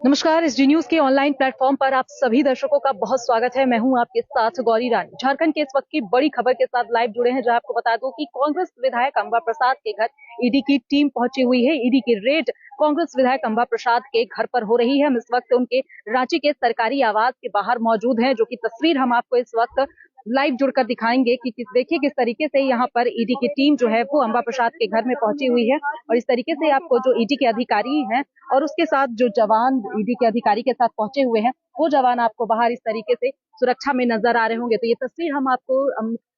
नमस्कार। SD news के online platform पर आप सभी दर्शकों का बहुत स्वागत है। मैं हूं आपके साथ गौरी रानी। झारखंड के इस वक्त की बड़ी खबर के साथ लाइव जुड़े हैं, जहां आपको बता दूं कि कांग्रेस विधायक अंबा प्रसाद के घर ईडी की टीम पहुंची हुई है। ईडी की रेड कांग्रेस विधायक अंबा प्रसाद के घर पर हो रही है। हम इस वक्त उनके रांची के सरकारी आवास के बाहर मौजूद हैं, जो की तस्वीर हम आपको इस वक्त लाइव जुड़कर दिखाएंगे कि देखिए किस तरीके से यहाँ पर ईडी की टीम जो है वो अंबा प्रसाद के घर में पहुंची हुई है। और इस तरीके से आपको जो ईडी के अधिकारी हैं और उसके साथ जो जवान ईडी के अधिकारी के साथ पहुंचे हुए हैं, वो जवान आपको बाहर इस तरीके से सुरक्षा में नजर आ रहे होंगे। तो ये तस्वीर हम आपको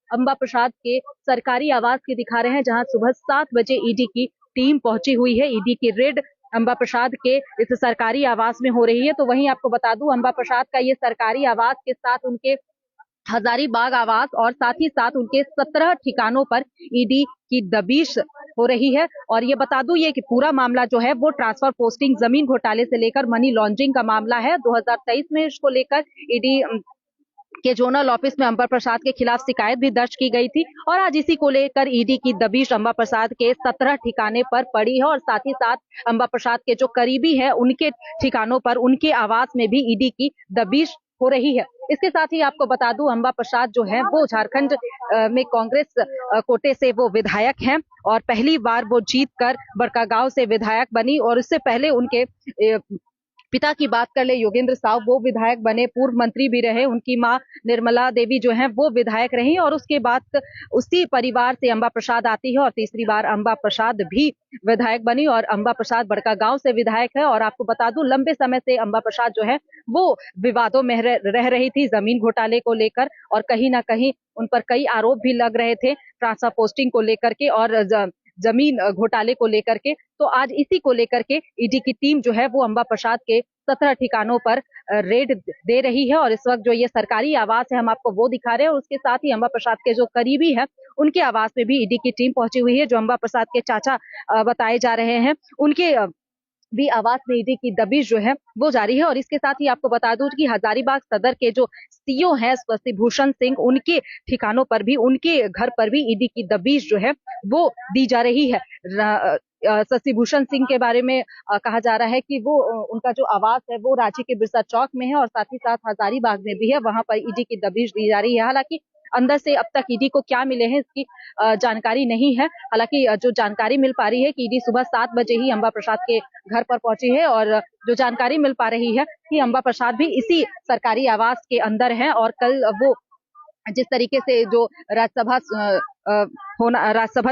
अंबा प्रसाद के सरकारी आवास की दिखा रहे हैं, जहां सुबह 7 बजे ईडी की टीम पहुंची हुई है। ईडी की रेड अंबा प्रसाद के इस सरकारी आवास में हो रही है। तो वहीं आपको बता दूं, अंबा प्रसाद का ये सरकारी आवास के साथ उनके हजारीबाग आवास और साथ ही साथ उनके 17 ठिकानों पर ईडी की दबिश हो रही है। और ये बता दूं, ये कि पूरा मामला जो है वो ट्रांसफर पोस्टिंग, जमीन घोटाले से लेकर मनी लॉन्ड्रिंग का मामला है। 2023 में इसको लेकर ईडी के जोनल ऑफिस में अंबा प्रसाद के खिलाफ शिकायत भी दर्ज की गई थी। और आज इसी को लेकर ईडी की दबिश अंबा प्रसाद के 17 ठिकाने पर पड़ी है। और साथ ही साथ अंबा प्रसाद के जो करीबी है उनके ठिकानों पर, उनके आवास में भी ईडी की दबिश हो रही है। इसके साथ ही आपको बता दूं, अंबा प्रसाद जो है वो झारखंड में कांग्रेस कोटे से वो विधायक हैं और पहली बार वो जीत कर बड़कागांव से विधायक बनी। और इससे पहले उनके पिता की बात कर ले, योगेंद्र साव, वो विधायक बने, पूर्व मंत्री भी रहे। उनकी मां निर्मला देवी जो है वो विधायक रही। और उसके बाद उसी परिवार से अंबा प्रसाद आती है और तीसरी बार अंबा प्रसाद भी विधायक बनी। और अंबा प्रसाद बड़कागांव से विधायक है। और आपको बता दूं, लंबे समय से अंबा प्रसाद जो है वो विवादों में रह रही थी जमीन घोटाले को लेकर। और कहीं ना कहीं उन पर कई आरोप भी लग रहे थे ट्रांसफर पोस्टिंग को लेकर के और जमीन घोटाले को लेकर के। तो आज इसी को लेकर के ईडी की टीम जो है वो अंबा प्रसाद के 17 ठिकानों पर रेड दे रही है। और इस वक्त जो ये सरकारी आवास है हम आपको वो दिखा रहे हैं। और उसके साथ ही अंबा प्रसाद के जो करीबी है उनके आवास में भी ईडी की टीम पहुंची हुई है। जो अंबा प्रसाद के चाचा बताए जा रहे हैं, उनके भी आवास में ईडी की दबिश जो है वो जारी है। और इसके साथ ही आपको बता दूं कि हजारीबाग सदर के जो सीओ हैं शशिभूषण सिंह, उनके ठिकानों पर भी, उनके घर पर भी ईडी की दबिश जो है वो दी जा रही है। शशिभूषण सिंह के बारे में कहा जा रहा है कि वो उनका जो आवास है वो रांची के बिरसा चौक में है और साथ ही साथ हजारीबाग में भी है, वहां पर ईडी की दबिश दी जा रही है। हालांकि अंदर से अब तक ईडी को क्या मिले हैं इसकी जानकारी नहीं है। हालांकि जो जानकारी मिल पा रही है कि ईडी सुबह 7 बजे ही अंबा प्रसाद के घर पर पहुंची है। और जो जानकारी मिल पा रही है कि अंबा प्रसाद भी इसी सरकारी आवास के अंदर है। और कल वो जिस तरीके से जो राज्यसभा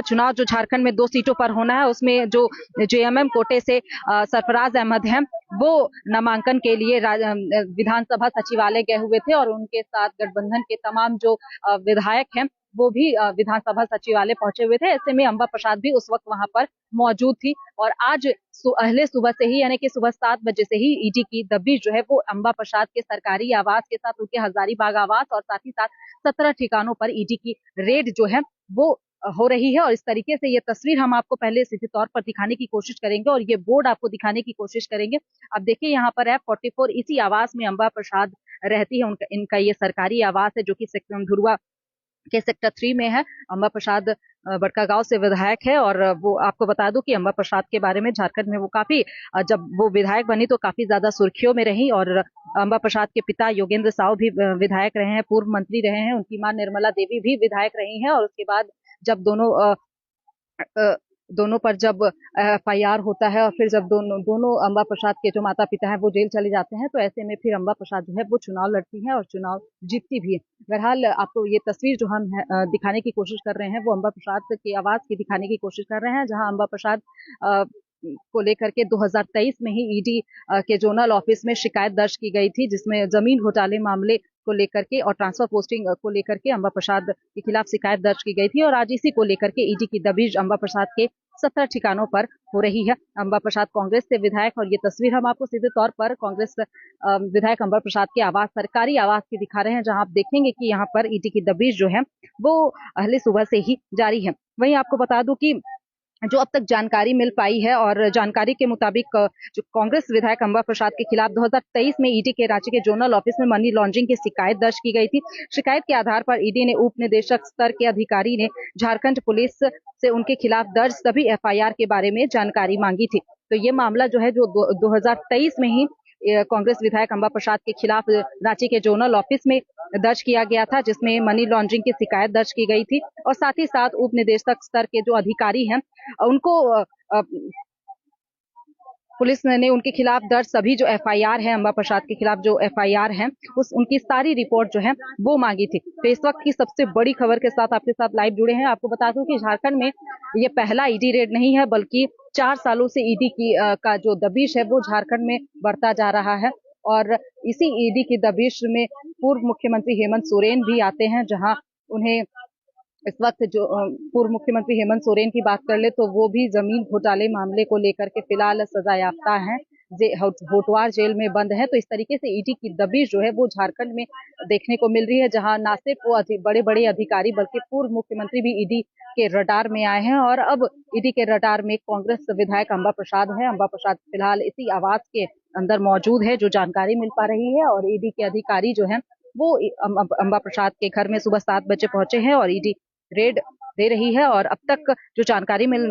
चुनाव जो झारखंड में 2 सीटों पर होना है, उसमें जो जेएमएम कोटे से सरफराज अहमद हैं, वो नामांकन के लिए विधानसभा सचिवालय गए हुए थे। और उनके साथ गठबंधन के तमाम जो विधायक हैं वो भी विधानसभा सचिवालय पहुंचे हुए थे। ऐसे में अंबा प्रसाद भी उस वक्त वहां पर मौजूद थी। और आज पहले सुबह से ही, यानी कि सुबह 7 बजे से ही ईडी की दबिश जो है वो अंबा प्रसाद के सरकारी आवास के साथ उनके हजारीबाग आवास और साथ ही साथ 17 ठिकानों पर ईडी की रेड जो है वो हो रही है। और इस तरीके से ये तस्वीर हम आपको पहले सीधे तौर पर दिखाने की कोशिश करेंगे और ये बोर्ड आपको दिखाने की कोशिश करेंगे। अब देखिए यहाँ पर है 44, इसी आवास में अंबा प्रसाद रहती है। इनका ये सरकारी आवास है जो कि धुरुआ के सेक्टर 3 में है। अंबा प्रसाद बड़कागांव से विधायक है। और वो आपको बता दूं कि अंबा प्रसाद के बारे में झारखंड में वो काफी, जब वो विधायक बनी तो काफी ज्यादा सुर्खियों में रही। और अंबा प्रसाद के पिता योगेंद्र साव भी विधायक रहे हैं, पूर्व मंत्री रहे हैं। उनकी मां निर्मला देवी भी विधायक रही हैं। और उसके बाद जब दोनों पर जब एफआईआर होता है और फिर जब दोनों अंबा प्रसाद के जो माता पिता हैं वो जेल चले जाते हैं, तो ऐसे में फिर अंबा प्रसाद जो है वो चुनाव लड़ती है और चुनाव जीतती भी है। बहरहाल आपको ये तस्वीर जो हम दिखाने की कोशिश कर रहे हैं वो अंबा प्रसाद के आवास की दिखाने की कोशिश कर रहे हैं, जहां अंबा प्रसाद को लेकर के 2023 में ही ईडी के जोनल ऑफिस में शिकायत दर्ज की गई थी, जिसमें जमीन घोटाले मामले को लेकर के और ट्रांसफर पोस्टिंग को लेकर के अंबा प्रसाद के खिलाफ शिकायत दर्ज की गई थी। और आज इसी को लेकर के ईडी की दबिश अंबा प्रसाद के 17 ठिकानों पर हो रही है। अंबा प्रसाद कांग्रेस से विधायक, और ये तस्वीर हम आपको सीधे तौर पर कांग्रेस विधायक अंबा प्रसाद के आवास, सरकारी आवास की दिखा रहे हैं, जहां आप देखेंगे कि यहाँ पर ईडी की दबिश जो है वो पहले सुबह से ही जारी है। वहीं आपको बता दूं कि जो अब तक जानकारी मिल पाई है और जानकारी के मुताबिक जो कांग्रेस विधायक अंबा प्रसाद के खिलाफ 2023 में ईडी के रांची के जोनल ऑफिस में मनी लॉन्ड्रिंग की शिकायत दर्ज की गई थी। शिकायत के आधार पर ईडी ने उप निदेशक स्तर के अधिकारी ने झारखंड पुलिस से उनके खिलाफ दर्ज सभी एफआईआर के बारे में जानकारी मांगी थी। तो ये मामला जो है जो 2023 में ही कांग्रेस विधायक अंबा प्रसाद के खिलाफ रांची के जोनल ऑफिस में दर्ज किया गया था, जिसमें मनी लॉन्ड्रिंग की शिकायत दर्ज की गई थी और साथ ही साथ उप निदेशक स्तर के जो अधिकारी हैं उनको पुलिस ने उनके खिलाफ दर्ज सभी जो एफआईआर है, अंबा प्रसाद के खिलाफ जो एफआईआर है उनकी सारी रिपोर्ट जो है वो मांगी थी। तो इस वक्त की सबसे बड़ी खबर के साथ आपके साथ लाइव जुड़े हैं। आपको बता दूं कि झारखंड में ये पहला ईडी रेड नहीं है, बल्कि 4 सालों से ईडी की का जो दबिश है वो झारखंड में बढ़ता जा रहा है और इसी ईडी की दबिश में पूर्व मुख्यमंत्री हेमंत सोरेन भी आते हैं, जहां उन्हें इस वक्त जो पूर्व मुख्यमंत्री हेमंत सोरेन की बात कर ले तो वो भी जमीन घोटाले मामले को लेकर के फिलहाल सजा याफ्ता हैं, होटवार जेल में बंद है। तो इस तरीके से ईडी की दबिश जो है वो झारखंड में देखने को मिल रही है, जहां ना सिर्फ वो बड़े बड़े अधिकारी बल्कि पूर्व मुख्यमंत्री भी ईडी के रडार में आए हैं और अब ईडी के रडार में कांग्रेस विधायक अंबा प्रसाद है। अंबा प्रसाद फिलहाल इसी आवास के अंदर मौजूद है, जो जानकारी मिल पा रही है। और ईडी के अधिकारी जो है वो अंबा प्रसाद के घर में सुबह 7 बजे पहुंचे हैं और ईडी रेड दे रही है। और अब तक जो जानकारी मिल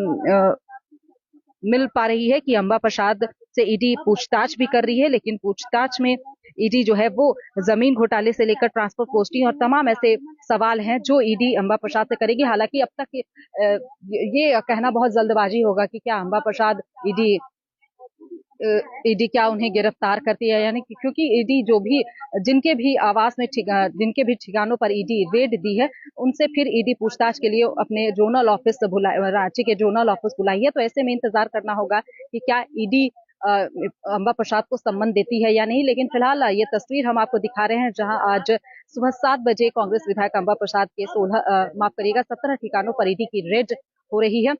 पा रही है कि अंबा प्रसाद से ईडी पूछताछ भी कर रही है, लेकिन पूछताछ में ईडी जो है वो जमीन घोटाले से लेकर ट्रांसफर पोस्टिंग और तमाम ऐसे सवाल हैं जो ईडी अंबा प्रसाद से करेगी। हालांकि अब तक ये कहना बहुत जल्दबाजी होगा कि क्या अंबा प्रसाद ईडी क्या उन्हें गिरफ्तार करती है, यानी क्योंकि ईडी जो भी जिनके भी आवास में जिनके भी ठिकानों पर ईडी रेड दी है उनसे फिर ईडी पूछताछ के लिए अपने जोनल ऑफिस रांची के जोनल ऑफिस बुलाई है। तो ऐसे में इंतजार करना होगा कि क्या ईडी अंबा प्रसाद को सम्मन देती है या नहीं। लेकिन फिलहाल ये तस्वीर हम आपको दिखा रहे हैं, जहां आज सुबह 7 बजे कांग्रेस विधायक अंबा प्रसाद के 17 ठिकानों पर ईडी की रेड हो रही है।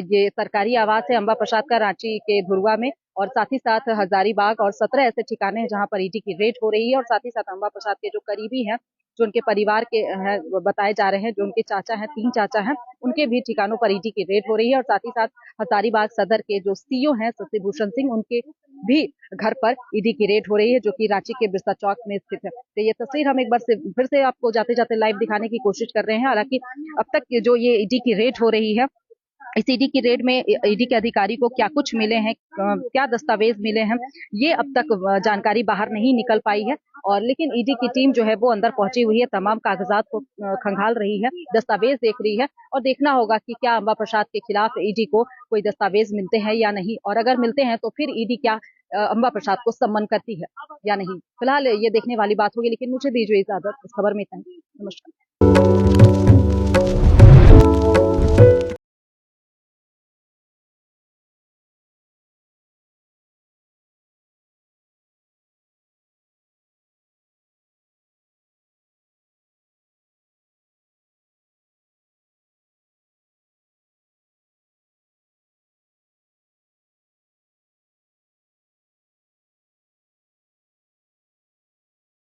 ये सरकारी आवास है अंबा प्रसाद का रांची के धुरवा में, और साथ ही साथ हजारीबाग और 17 ऐसे ठिकाने हैं जहां पर ईडी की रेड हो रही है। और साथ ही साथ अंबा प्रसाद के जो करीबी हैं, जो उनके परिवार के हैं बताए जा रहे हैं, जो उनके चाचा हैं, 3 चाचा हैं, उनके भी ठिकानों पर ईडी की रेड हो रही है। और साथ ही साथ हजारीबाग सदर के जो सीओ हैं शशि भूषण सिंह, उनके भी घर पर ईडी की रेड हो रही है, जो कि रांची के बिरसा चौक में स्थित है। तो ये तस्वीर हम एक बार से फिर से आपको जाते जाते लाइव दिखाने की कोशिश कर रहे हैं। हालांकि अब तक जो ये ईडी की रेड हो रही है, इस ईडी की रेड में ईडी के अधिकारी को क्या कुछ मिले हैं, क्या दस्तावेज मिले हैं, ये अब तक जानकारी बाहर नहीं निकल पाई है। और लेकिन ईडी की टीम जो है वो अंदर पहुंची हुई है, तमाम कागजात को खंगाल रही है, दस्तावेज देख रही है और देखना होगा कि क्या अंबा प्रसाद के खिलाफ ईडी को कोई दस्तावेज मिलते हैं या नहीं, और अगर मिलते हैं तो फिर ईडी क्या अंबा प्रसाद को सम्मन करती है या नहीं। फिलहाल ये देखने वाली बात होगी, लेकिन मुझे दीजिए इजाजत, इस खबर में इतना ही। नमस्कार।